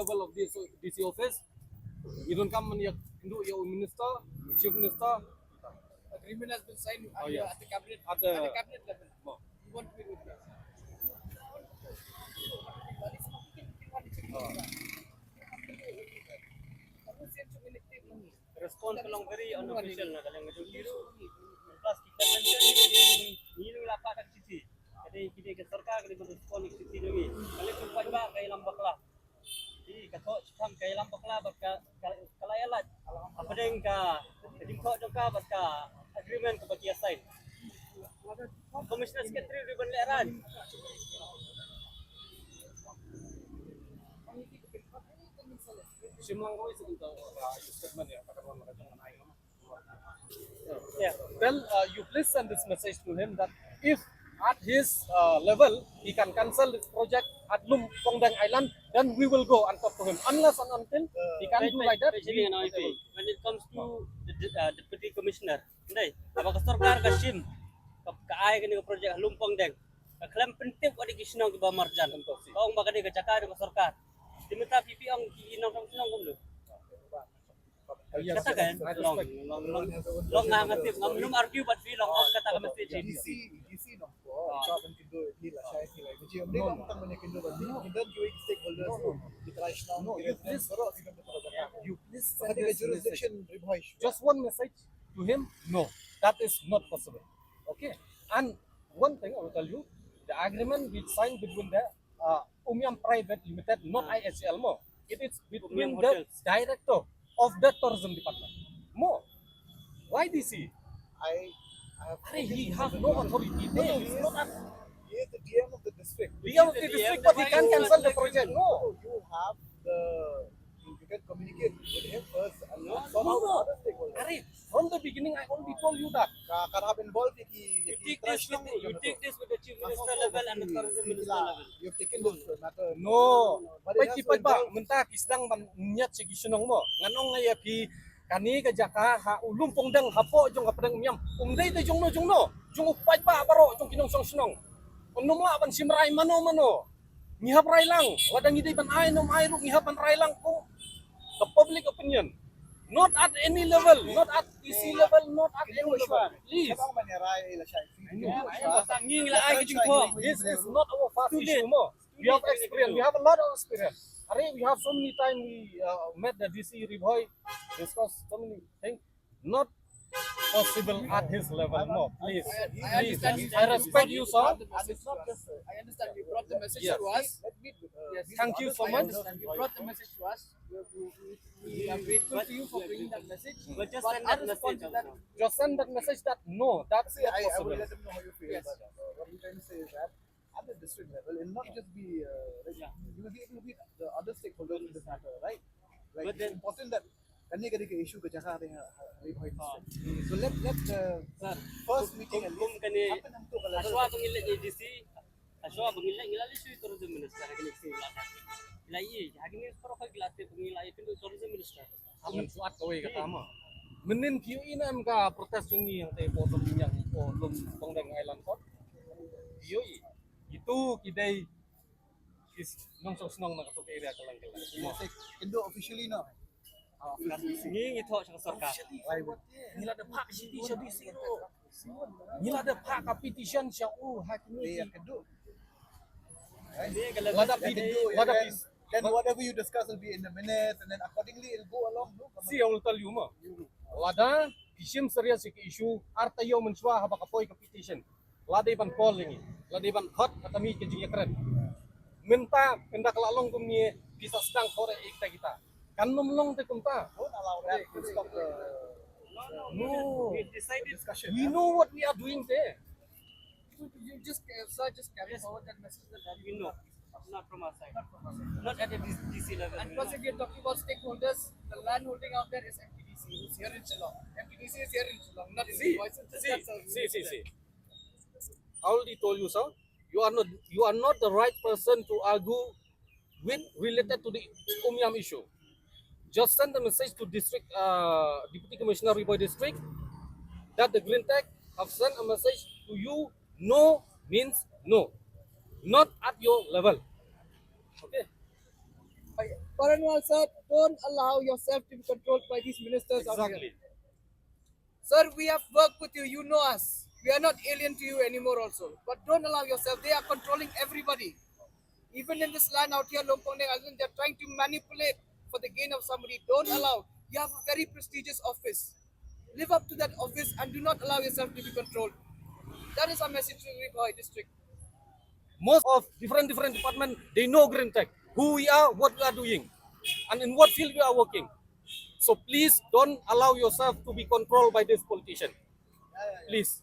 level of this DC office. You don't come and you do your minister, chief minister. Agreement has been signed Yeah. at the cabinet At the- cabinet level. You want to be with us. Respon ko lang very unofficial na kalang ngaduliro. Plus kita mention ni lapak kat sisi. Jadi kita ke sarkar kali respon ke sisi demi. Kalau cepat ba kay lambak lah. Jadi kato sam kay lambak lah baka kalayalat. Apa deng ka? Jadi kau jangka baka agreement ke baki sign. Commissioner Secretary ribbon leran. Simang ko isa dito statement ya pagkaroon ng kanyang manay naman. Yeah. Well, you please send this message to him that if at his level he can cancel this project at Lumpongdeng Island, then we will go and talk to him. Unless and until he can do like that, Especially when it comes to the deputy commissioner, hindi, apakah sarkar kasim kaay kini project Lumpongdeng, kaklaim penting wadi kisnong ke bamarjan, kau baka ni kecakar ke sarkar, diminta pipi ang kinong kinong kumlo. Katakan, long ngangatip, ngam argue but feel long kata mesti DC no po. Ikaw ang kindo hila siya hila. Jadi ang mga utang man kindo ba? Hindi yung stakeholders di trash na. No, you please send the this jurisdiction ribhoy. just one message to him. No, that is not possible. Okay, and one thing I will tell you, the agreement we signed between the Umyam Private Limited, not IHL mo. It is between Umyam the Hotels. director of the tourism department. Mo, why DC? I have He have no authority there. He's not at he is the DM of the district. DM of the district, but he can cancel the project. No. You have the you can communicate with him first and No, somehow no. other stakeholders. Arif, from the beginning, I already told you that. Karena involved you take this with the chief minister level and the tourism minister level. You've taken this matter. No. But it Baik has kipat to ba, involve- menta kisdang man nyat si gisunong mo. Nganong nga yapi kani ka jaka ha Lumpongdeng hapo jong kapadang umyam. Umday ta jong no. Jong upay pa baro jong kinong sunong. Unno mo aban simray mano. Ngihapray lang. Wadang iday ban ay nom ayro ngihapan ray lang ko. The public opinion. Not at any level, not at DC level, not at any level. Please. Sabang maniray ila siya. Sanging la ay kijing ko. This is not our first issue mo. We have experience. We have a lot of experience. Are we have so many time we met the DC Riboy, discuss so many things. Not possible at his level. No, please. I understand. Please. I respect you, sir. I understand you brought the message to us. Yes, Thank you so I much. understand. You brought the message to us. We are grateful to you for bringing that message. But just But send our that response message to that, also. Just send that message that no, that's not I will possible. let them know how you feel. Yes. But what I'm trying to say is that at the district level, it will not just be you will be able to be the other stakeholders in this matter, right? Like But it's then- important that kani kani ka issue ka jaka ring So let the Sir, first meeting at kum least kani happen ang to ka level. aswa pangila ADC, aswa pangila ngilali suy tourism minister kani singla. Ilai hagini pero ka gilate pangila itu tourism minister. Aman suat kaway katama. Menin kiyo inam ka protes yung yang tayo bottom yang o Lumpongdeng Island Court. Kiyo itu kiday is nung sosnong nakatok area kalang Indo officially no. Singing ito sa sarkar. Nila ada pak siti siya di siro. Nila ada pak ka petition siya hakimi. They can do. Hindi kalabas Lada They can pidi, do. lada Then, then whatever you discuss will be in the minutes, and then accordingly it'll go along. No? si ang tell you mo. Lada isim serious si issue artayo menswa haba kapoy ka petition. Lada iban calling. Lada iban hot katami kejing keren. Minta pendak lalong kumni bisa sedang sore ikta kita. Kan nomlong te kumta. Don't allow that to stop the No. we decided discussion. We know what we are doing there. you just sir, just carry forward that message that we know, not from our side, not at the DC level. And plus, if you're talking about stakeholders, the land holding out there is MPDC, who's here in Shillong. MPDC is here in Shillong, not in See, see. I already told you, sir. You are not the right person to argue with related to the Umyam issue. Just send a message to district Deputy Commissioner Riboy District that the Green Tech have sent a message to you. No means no, not at your level. Okay. Paranwal sir, don't allow yourself to be controlled by these ministers out here. Exactly. Sir, we have worked with you. You know us. We are not alien to you anymore also. But don't allow yourself. They are controlling everybody. Even in this land out here, Lumpongdeng Island, they're trying to manipulate for the gain of somebody. Don't allow. You have a very prestigious office. Live up to that office and do not allow yourself to be controlled. That is our message to the Riverhigh district. Most of different department, they know Green Tech, who we are, what we are doing, and in what field we are working. So please don't allow yourself to be controlled by this politician. Please.